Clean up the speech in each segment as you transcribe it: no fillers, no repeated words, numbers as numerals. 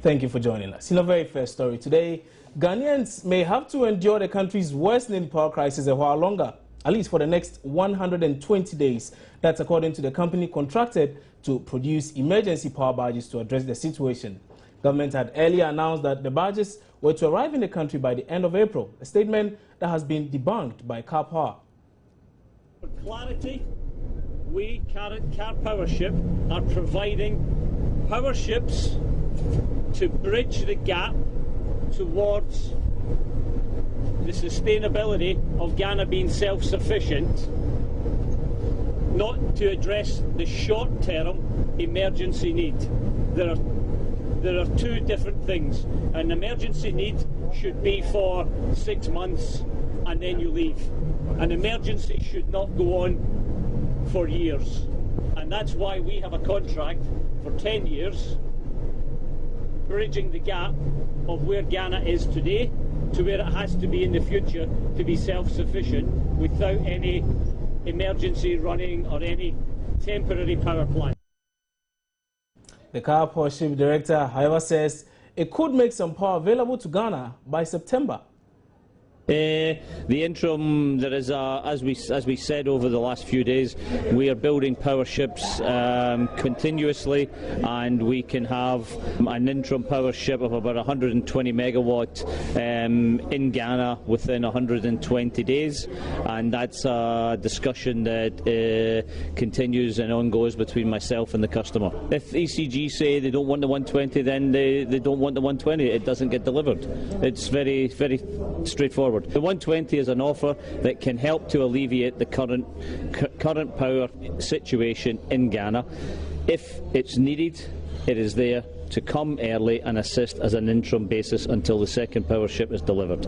Thank you for joining us. In our very first story today, Ghanaians may have to endure the country's worsening power crisis a while longer, at least for the next 120 days. That's according to the company contracted to produce emergency power barges to address the situation. Government had earlier announced that the barges were to arrive in the country by the end of April, a statement that has been debunked by Karpower. For clarity, we, Karpower ship, are providing power ships to bridge the gap towards the sustainability of Ghana being self-sufficient, not to address the short-term emergency need. There are two different things. An emergency need should be for 6 months and then you leave. An emergency should not go on for years. And that's why we have a contract for 10 years bridging the gap of where Ghana is today to where it has to be in the future to be self-sufficient without any emergency running or any temporary power plant. The Karpower ship director, however, says it could make some power available to Ghana by September. The interim, there is as we said over the last few days, we are building power ships continuously, and we can have an interim power ship of about 120 megawatt in Ghana within 120 days, and that's a discussion that continues and ongoes between myself and the customer. If ECG say they don't want the 120, then they don't want the 120. It doesn't get delivered. It's very, very straightforward. The 120 is an offer that can help to alleviate the current power situation in Ghana. If it's needed, it is there to come early and assist as an interim basis until the second power ship is delivered.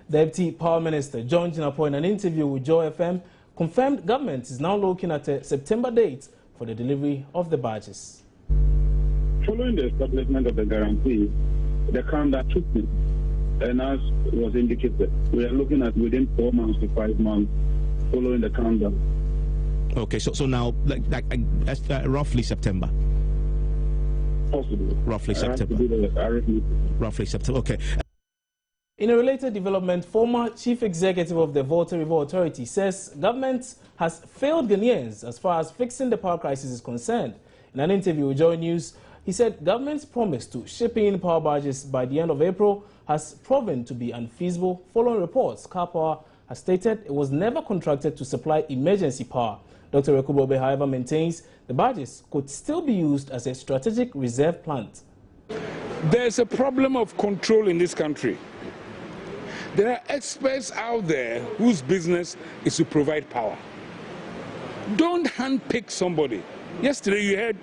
Deputy Power Minister John Jinapor, in an interview with Joy FM, confirmed government is now looking at a September date for the delivery of the barges. Following the establishment of the guarantee, the countdown took place. And as was indicated, we are looking at within 4 months to 5 months following the countdown. Okay, so now, roughly September? Possibly. Roughly September. Roughly September, okay. In a related development, former Chief Executive of the Volta River Authority says government has failed Ghanaians as far as fixing the power crisis is concerned. In an interview with Joy News, he said government's promise to ship in power barges by the end of April has proven to be unfeasible following reports Karpower has stated it was never contracted to supply emergency power. Dr. Rekubobe, however, maintains the barges could still be used as a strategic reserve plant. There's a problem of control in this country. There are experts out there whose business is to provide power. Don't handpick somebody. Yesterday you heard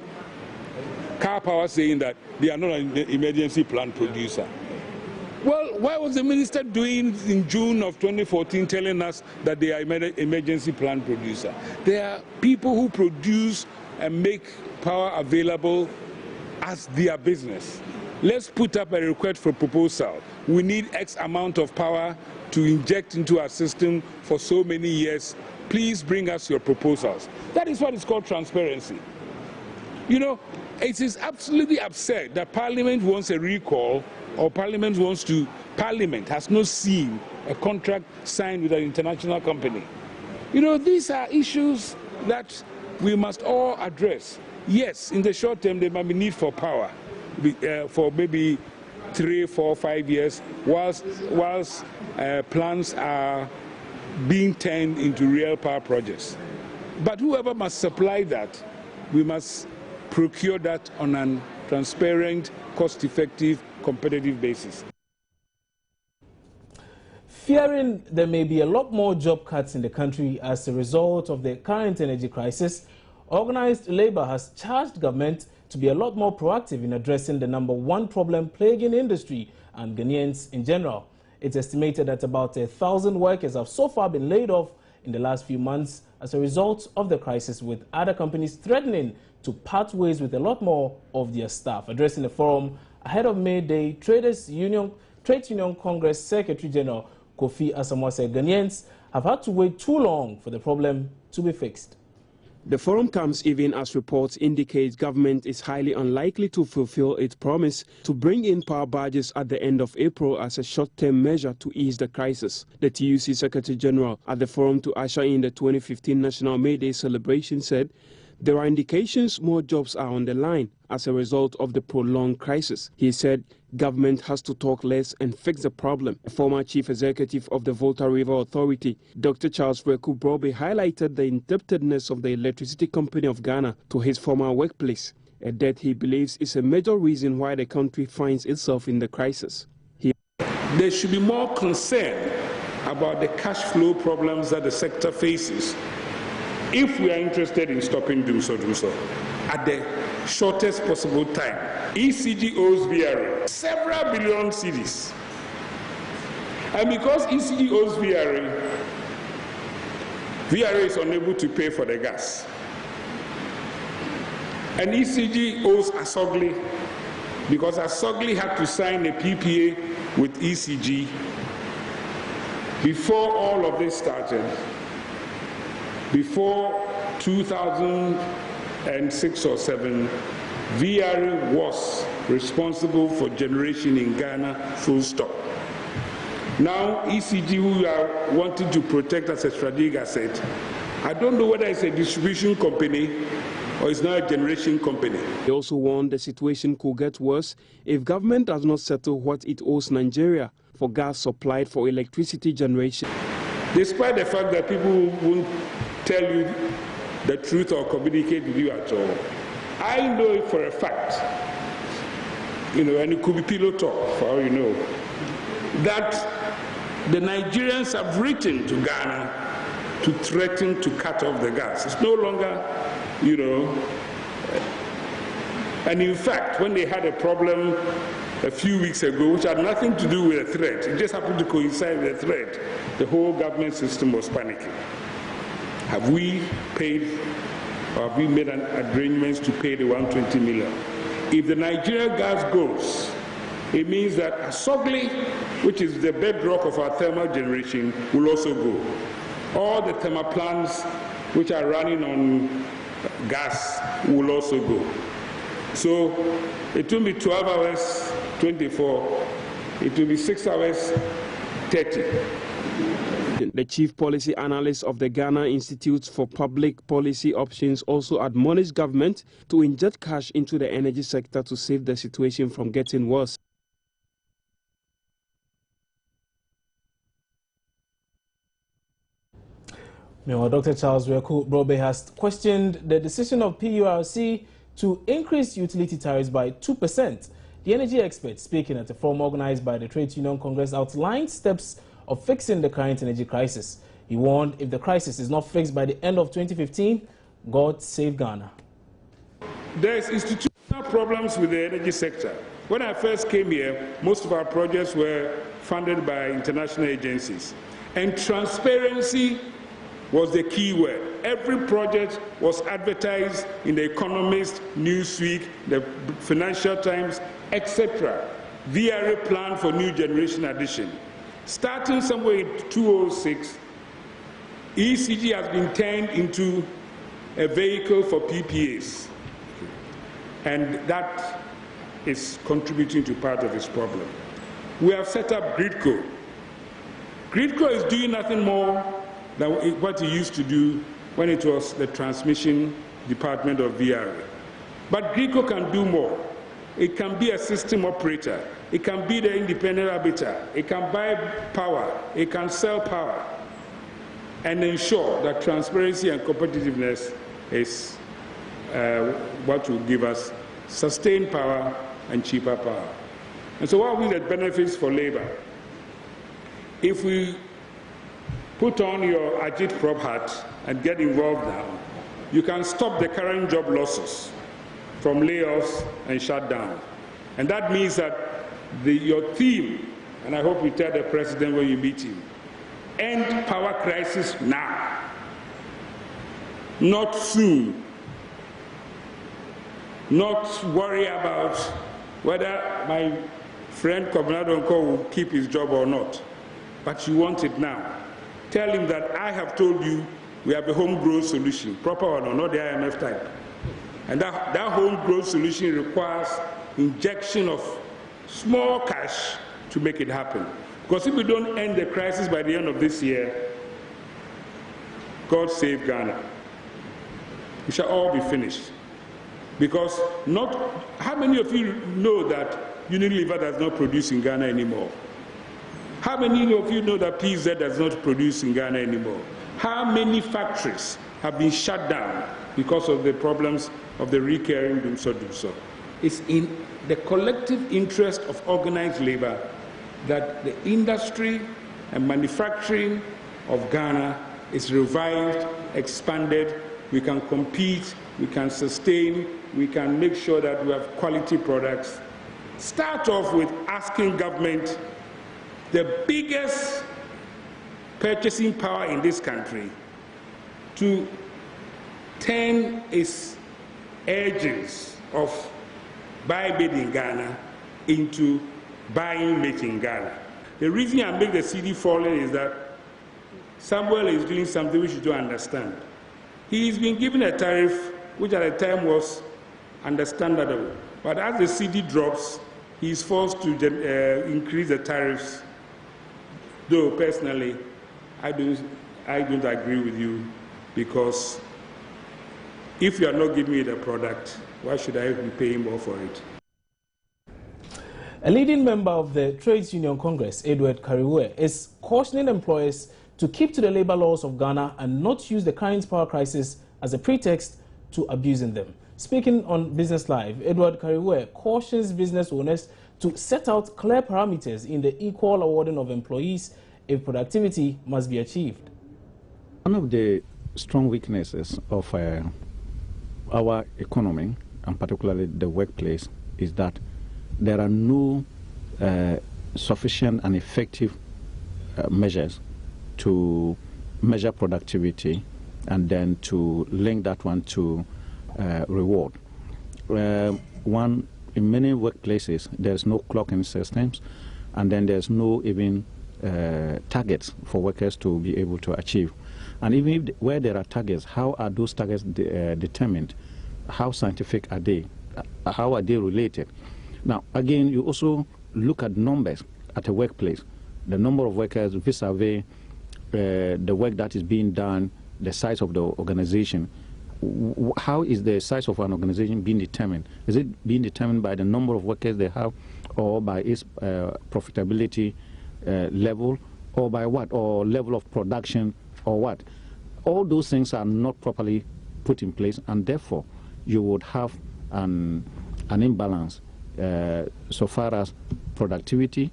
Karpower saying that they are not an emergency plant producer. Well, why was the minister doing in June of 2014 telling us that they are an emergency plant producer? There are people who produce and make power available as their business. Let's put up a request for proposal. We need X amount of power to inject into our system for so many years. Please bring us your proposals. That is what is called transparency. You know, it is absolutely absurd that Parliament wants a recall, or Parliament has not seen a contract signed with an international company. You know, these are issues that we must all address. Yes, in the short term, there might be need for power for maybe 3, 4, 5 years, whilst plans are being turned into real power projects. But whoever must supply that, we must procure that on a transparent, cost-effective, competitive basis. Fearing there may be a lot more job cuts in the country as a result of the current energy crisis, organized labor has charged government to be a lot more proactive in addressing the #1 problem plaguing industry and Ghanaians in general. It's estimated that about 1,000 workers have so far been laid off in the last few months as a result of the crisis, with other companies threatening to part ways with a lot more of their staff. Addressing the forum ahead of May Day, Trade Union Congress Secretary General Kofi Asamoah said Ghanaians have had to wait too long for the problem to be fixed. The forum comes even as reports indicate government is highly unlikely to fulfill its promise to bring in power barges at the end of April as a short-term measure to ease the crisis. The TUC Secretary General at the forum to usher in the 2015 National May Day celebration said there are indications more jobs are on the line as a result of the prolonged crisis. He said government has to talk less and fix the problem. A former chief executive of the Volta River Authority, Dr. Charles Reku Brobe, highlighted the indebtedness of the Electricity Company of Ghana to his former workplace, a debt he believes is a major reason why the country finds itself in the crisis. There should be more concern about the cash flow problems that the sector faces if we are interested in stopping doom so at the shortest possible time. ECG owes VRA several billion cedis. And because ECG owes VRA is unable to pay for the gas. And ECG owes Asogli because Asogli had to sign a PPA with ECG before all of this started. Before 2006 or 7, VRA was responsible for generation in Ghana, full stop. Now, ECG, who are wanting to protect as a strategic asset, I don't know whether it's a distribution company or it's not a generation company. He also warned the situation could get worse if government does not settle what it owes Nigeria for gas supplied for electricity generation. Despite the fact that people won't tell you the truth or communicate with you at all, I know it for a fact, and it could be pillow talk for all you know, that the Nigerians have written to Ghana to threaten to cut off the gas. It's no longer, and in fact, when they had a problem a few weeks ago, which had nothing to do with a threat, it just happened to coincide with a threat, the whole government system was panicking. Have we paid, or have we made arrangements to pay the 120 million? If the Nigeria gas goes, it means that Asogli, which is the bedrock of our thermal generation, will also go. All the thermal plants which are running on gas will also go. So it will be 12 hours, 24, it will be 6 hours, 30. The chief policy analyst of the Ghana Institute for Public Policy Options also admonished government to inject cash into the energy sector to save the situation from getting worse. Meanwhile, Dr. Charles Reku Brobe has questioned the decision of PURC to increase utility tariffs by 2%. The energy expert, speaking at a forum organized by the Trade Union Congress, outlined steps of fixing the current energy crisis. He warned if the crisis is not fixed by the end of 2015, God save Ghana. There is institutional problems with the energy sector. When I first came here, most of our projects were funded by international agencies. And transparency was the key word. Every project was advertised in The Economist, Newsweek, the Financial Times, etc. VRA plan for new generation addition. Starting somewhere in 2006, ECG has been turned into a vehicle for PPAs. And that is contributing to part of its problem. We have set up GRIDCO. GRIDCO is doing nothing more than what it used to do when it was the transmission department of VRA. But GRIDCO can do more. It can be a system operator. It can be the independent arbiter. It can buy power. It can sell power and ensure that transparency and competitiveness is what will give us sustained power and cheaper power. And so what will be the benefits for labor? If we put on your agit-prop hat and get involved now, you can stop the current job losses from layoffs and shutdown. And that means that your theme, and I hope you tell the president when you meet him, end power crisis now, not soon. Not worry about whether my friend Kobnadonko will keep his job or not, but you want it now. Tell him that I have told you we have a homegrown solution, proper one, not the IMF type. And that homegrown solution requires injection of small cash to make it happen. Because if we don't end the crisis by the end of this year, God save Ghana. We shall all be finished. Because how many of you know that Unilever does not produce in Ghana anymore? How many of you know that PZ does not produce in Ghana anymore? How many factories have been shut down because of the problems of the recurring do so. It's in the collective interest of organized labor that the industry and manufacturing of Ghana is revived, expanded, we can compete, we can sustain, we can make sure that we have quality products. Start off with asking government, the biggest purchasing power in this country, to turn its agents of buy made in Ghana into buying made in Ghana. The reason I make the CD falling is that Samuel is doing something which you don't understand. He's been given a tariff which at the time was understandable, but as the CD drops, he's forced to increase the tariffs. Though personally, I don't agree with you, because if you are not giving me the product, why should I be paying more for it? A leading member of the Trades Union Congress, Edward Karpower, is cautioning employers to keep to the labor laws of Ghana and not use the current power crisis as a pretext to abusing them. Speaking on Business Live, Edward Karpower cautions business owners to set out clear parameters in the equal awarding of employees if productivity must be achieved. One of the strong weaknesses of our economy, and particularly the workplace, is that there are no sufficient and effective measures to measure productivity and then to link that one to reward. In many workplaces, there's no clocking systems, and then there's no even targets for workers to be able to achieve. And even where there are targets, how are those targets determined? How scientific are they? How are they related? Now, again, you also look at numbers at a workplace. The number of workers vis-a-vis the work that is being done, the size of the organization. How is the size of an organization being determined? Is it being determined by the number of workers they have, or by its profitability level, or by what, or level of production, or what? All those things are not properly put in place, and therefore you would have an imbalance so far as productivity,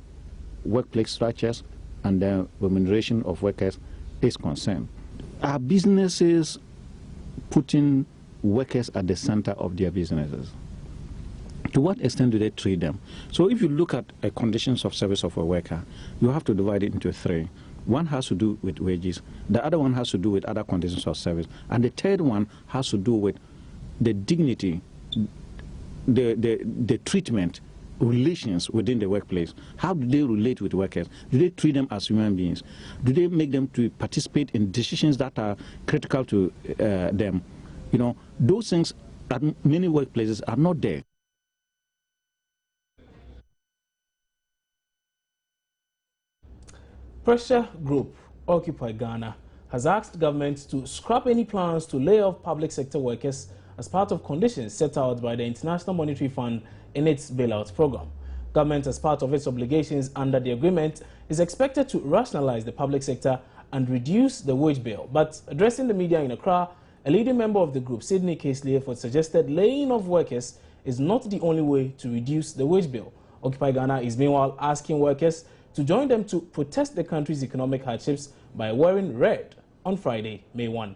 workplace structures, and the remuneration of workers is concerned. Are businesses putting workers at the center of their businesses? To what extent do they treat them? So if you look at conditions of service of a worker, you have to divide it into three. One has to do with wages, the other one has to do with other conditions of service, and the third one has to do with the dignity, the treatment, relations within the workplace. How do they relate with workers? Do they treat them as human beings? Do they make them to participate in decisions that are critical to them? You know, those things at many workplaces are not there. Pressure group Occupy Ghana has asked government to scrap any plans to lay off public sector workers as part of conditions set out by the International Monetary Fund in its bailout program. Government, as part of its obligations under the agreement, is expected to rationalize the public sector and reduce the wage bill. But addressing the media in Accra, a leading member of the group, Sydney Casely, suggested laying off workers is not the only way to reduce the wage bill. Occupy Ghana is meanwhile asking workers to join them to protest the country's economic hardships by wearing red on Friday, May 1.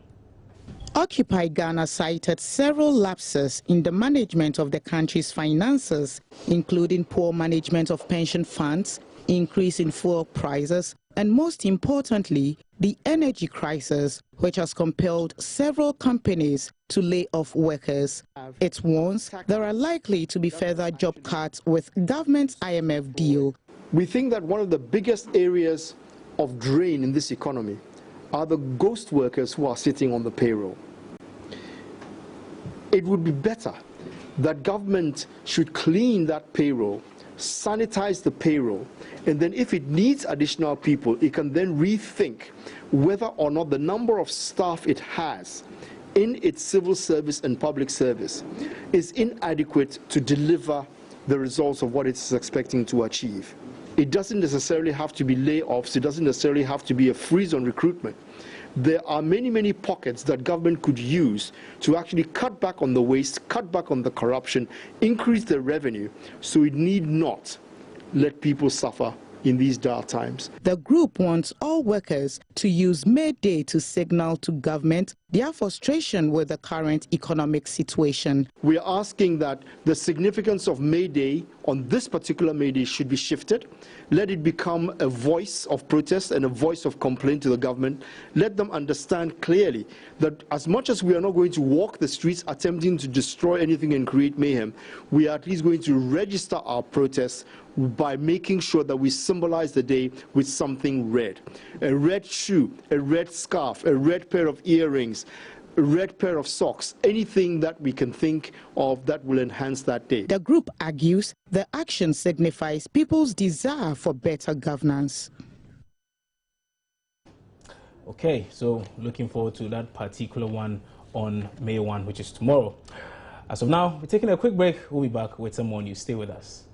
Occupy Ghana cited several lapses in the management of the country's finances, including poor management of pension funds, increase in fuel prices, and most importantly, the energy crisis, which has compelled several companies to lay off workers. It warns there are likely to be further job cuts with government's IMF deal. We think that one of the biggest areas of drain in this economy are the ghost workers who are sitting on the payroll. It would be better that government should clean that payroll, sanitize the payroll, and then if it needs additional people, it can then rethink whether or not the number of staff it has in its civil service and public service is inadequate to deliver the results of what it's expecting to achieve. It doesn't necessarily have to be layoffs, it doesn't necessarily have to be a freeze on recruitment. There are many, many pockets that government could use to actually cut back on the waste, cut back on the corruption, increase the revenue, so it need not let people suffer in these dark times. The group wants all workers to use May Day to signal to government their frustration with the current economic situation. We are asking that the significance of May Day on this particular May Day should be shifted. Let it become a voice of protest and a voice of complaint to the government. Let them understand clearly that as much as we are not going to walk the streets attempting to destroy anything and create mayhem, we are at least going to register our protests by making sure that we symbolize the day with something red. A red shoe, a red scarf, a red pair of earrings, a red pair of socks, anything that we can think of that will enhance that day. The group argues the action signifies people's desire for better governance. Okay, so looking forward to that particular one on May 1, which is tomorrow. As of now, we're taking a quick break. We'll be back with some more news. Stay with us.